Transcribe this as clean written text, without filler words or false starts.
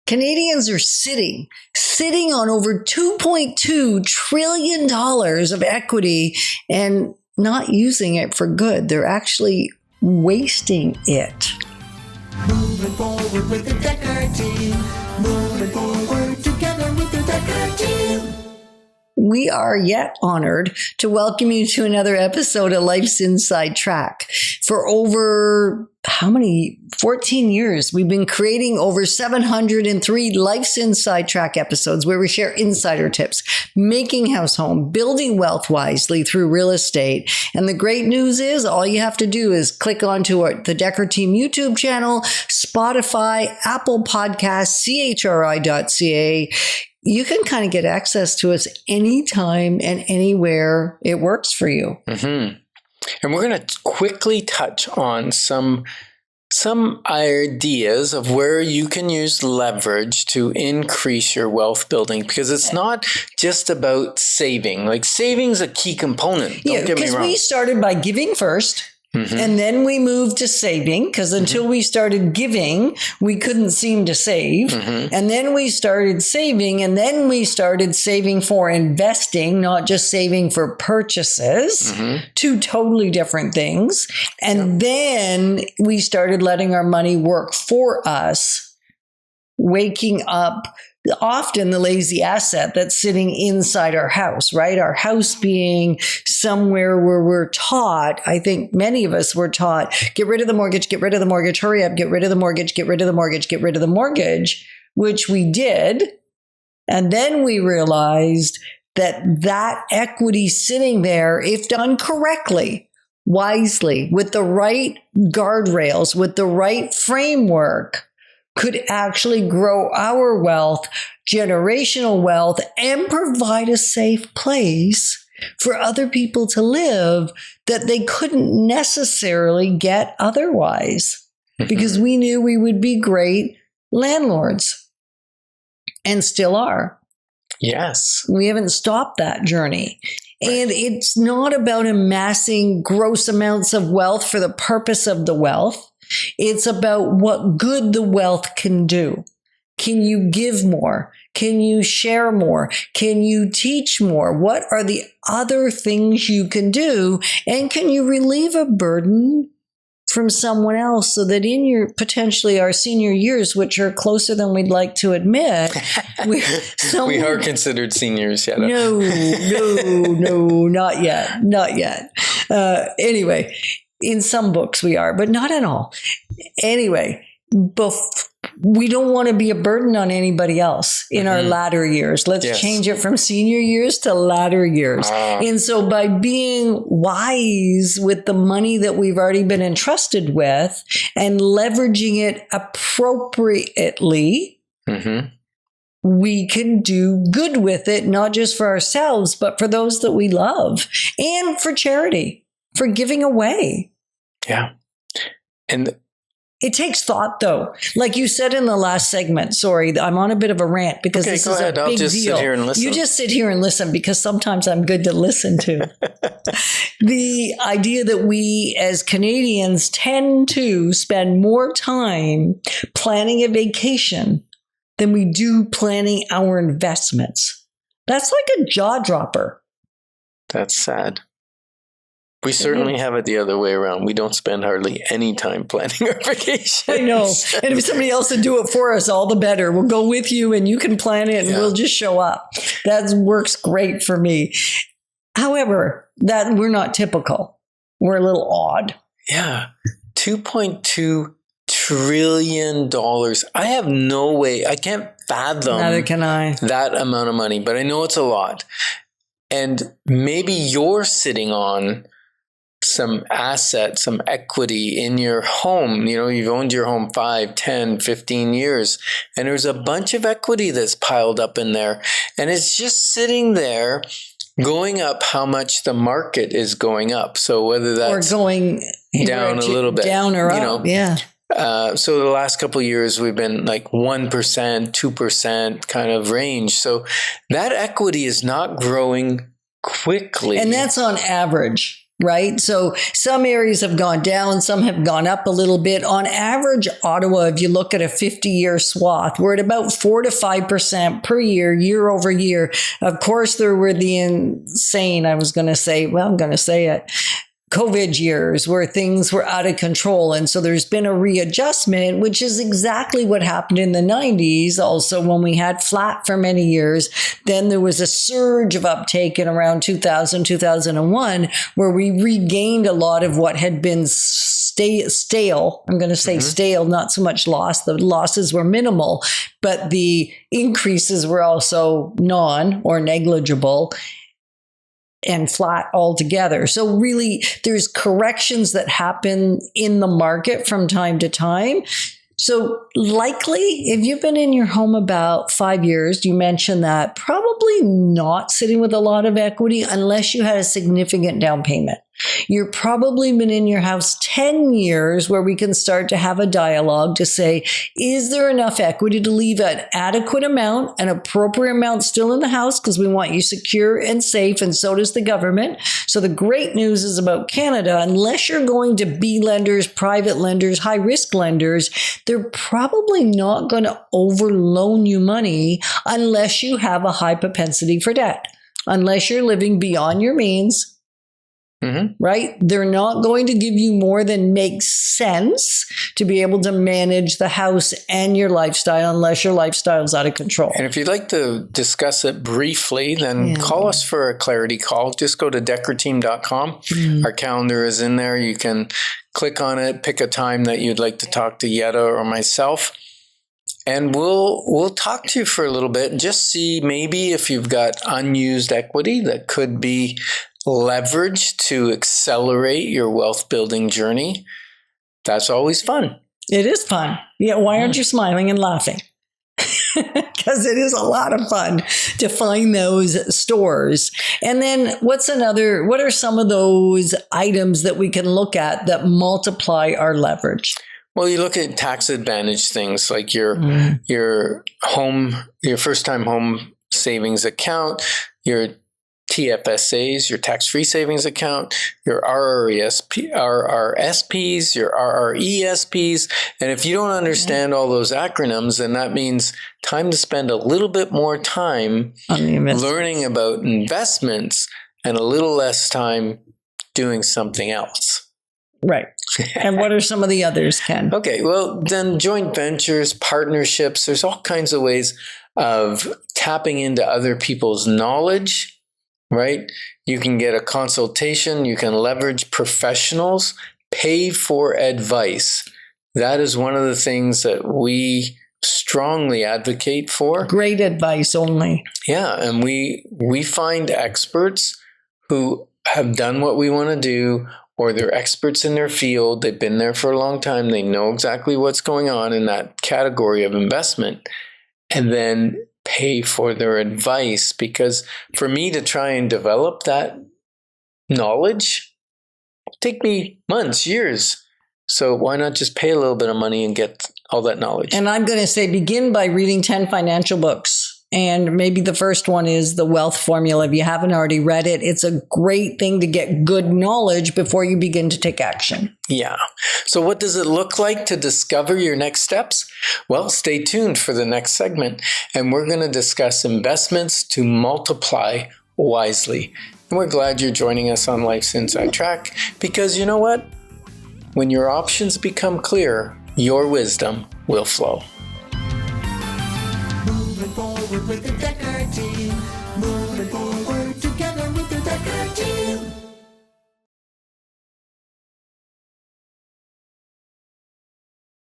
Canadians are sitting on over $2.2 trillion of equity and not using it for good. They're actually wasting it. Moving forward with the Dekker team. Moving forward together with the Dekker team. We are yet honored to welcome you to another episode of Life's Inside Track. For over, 14 years, we've been creating over 703 Life's Inside Track episodes where we share insider tips, making house home, building wealth wisely through real estate. And the great news is all you have to do is click onto the Dekker Team YouTube channel, Spotify, Apple Podcasts, chri.ca. You can kind of get access to us anytime and anywhere it works for you. Mm-hmm. And we're going to quickly touch on some ideas of where you can use leverage to increase your wealth building, because it's not just about saving. Like, saving's a key component. Don't get me wrong. Because we started by giving first. Mm-hmm. And then we moved to saving, because until we started giving, we couldn't seem to save. Mm-hmm. And then we started saving, and then we started saving for investing, not just saving for purchases. Mm-hmm. Two totally different things. And then we started letting our money work for us, waking up often the lazy asset that's sitting inside our house, right? Our house being somewhere where we're taught, I think many of us were taught, get rid of the mortgage, get rid of the mortgage, hurry up, get rid of the mortgage, get rid of the mortgage, get rid of the mortgage, which we did. And then we realized that equity sitting there, if done correctly, wisely, with the right guardrails, with the right framework, could actually grow our wealth, generational wealth, and provide a safe place for other people to live that they couldn't necessarily get otherwise, because we knew we would be great landlords and still are. Yes. We haven't stopped that journey. And it's not about amassing gross amounts of wealth for the purpose of the wealth. It's about what good the wealth can do. Can you give more? Can you share more? Can you teach more? What are the other things you can do? And can you relieve a burden from someone else so that in your potentially our senior years, which are closer than we'd like to admit, we are considered seniors yet. No, not yet. Anyway. In some books we are, but not at all. Anyway, we don't want to be a burden on anybody else in our latter years. Let's change it from senior years to latter years. And so by being wise with the money that we've already been entrusted with and leveraging it appropriately, we can do good with it, not just for ourselves, but for those that we love, and for charity, for giving away. Yeah. And it takes thought, though. Like you said in the last segment, sorry, I'm on a bit of a rant because this is a big I'll just deal. Sit here and listen. You just sit here and listen, because sometimes I'm good to listen to. The idea that we as Canadians tend to spend more time planning a vacation than we do planning our investments. That's like a jaw dropper. That's sad. We certainly have it the other way around. We don't spend hardly any time planning our vacation. I know. And if somebody else would do it for us, all the better. We'll go with you and you can plan it and we'll just show up. That works great for me. However, that we're not typical. We're a little odd. Yeah. $2.2 trillion. I have no way. I can't fathom. Neither can I. That amount of money, but I know it's a lot. And maybe you're sitting on some asset, some equity in your home. You know, you've owned your home 5, 10, 15 years, and there's a bunch of equity that's piled up in there. And it's just sitting there going up how much the market is going up. So whether that's or going down a little bit, down or up, yeah. So the last couple of years, we've been like 1%, 2% kind of range. So that equity is not growing quickly. And that's on average. right? So some areas have gone down, some have gone up a little bit. On average, Ottawa, if you look at a 50-year swath, we're at about 4 to 5% per year, year over year. Of course, there were the insane, I'm going to say it, COVID years where things were out of control. And so there's been a readjustment, which is exactly what happened in the 90s. Also, when we had flat for many years, then there was a surge of uptake in around 2000, 2001, where we regained a lot of what had been stale. I'm going to say stale, not so much lost. The losses were minimal, but the increases were also non or negligible and flat altogether. So really, there's corrections that happen in the market from time to time. So likely, if you've been in your home about 5 years, you mentioned that, probably not sitting with a lot of equity unless you had a significant down payment. You've probably been in your house 10 years where we can start to have a dialogue to say, is there enough equity to leave an adequate amount, an appropriate amount still in the house because we want you secure and safe, and so does the government. So the great news is about Canada, unless you're going to B lenders, private lenders, high risk lenders, they're probably not going to overloan you money unless you have a high propensity for debt, unless you're living beyond your means. Right? They're not going to give you more than makes sense to be able to manage the house and your lifestyle unless your lifestyle is out of control. And if you'd like to discuss it briefly, then call us for a clarity call. Just go to dekkerteam.com. Our calendar is in there. You can click on it, pick a time that you'd like to talk to Yetta or myself. And we'll talk to you for a little bit and just see maybe if you've got unused equity that could be leverage to accelerate your wealth building journey. That's always fun. It is fun. Yeah. Why aren't you smiling and laughing? Because it is a lot of fun to find those stores. And then what are some of those items that we can look at that multiply our leverage? Well, you look at tax advantage things like your first time home savings account, your TFSAs, your tax-free savings account, your RRSPs, your RRESPs. And if you don't understand all those acronyms, then that means time to spend a little bit more time learning about investments and a little less time doing something else. Right. And what are some of the others, Ken? Okay, well, then joint ventures, partnerships, there's all kinds of ways of tapping into other people's knowledge. Right? You can get a consultation. You can leverage professionals, pay for advice. That is one of the things that we strongly advocate for. Great advice only. Yeah. And we find experts who have done what we want to do, or they're experts in their field. They've been there for a long time. They know exactly what's going on in that category of investment. And then pay for their advice, because for me to try and develop that knowledge take me months, years. So why not just pay a little bit of money and get all that knowledge? And I'm going to say begin by reading 10 financial books. And maybe the first one is The Wealth Formula. If you haven't already read it, it's a great thing to get good knowledge before you begin to take action. Yeah. So what does it look like to discover your next steps? Well, stay tuned for the next segment, and we're going to discuss investments to multiply wisely. And we're glad you're joining us on Life's Inside Track, because you know what? When your options become clear, your wisdom will flow. Moving forward with the Dekker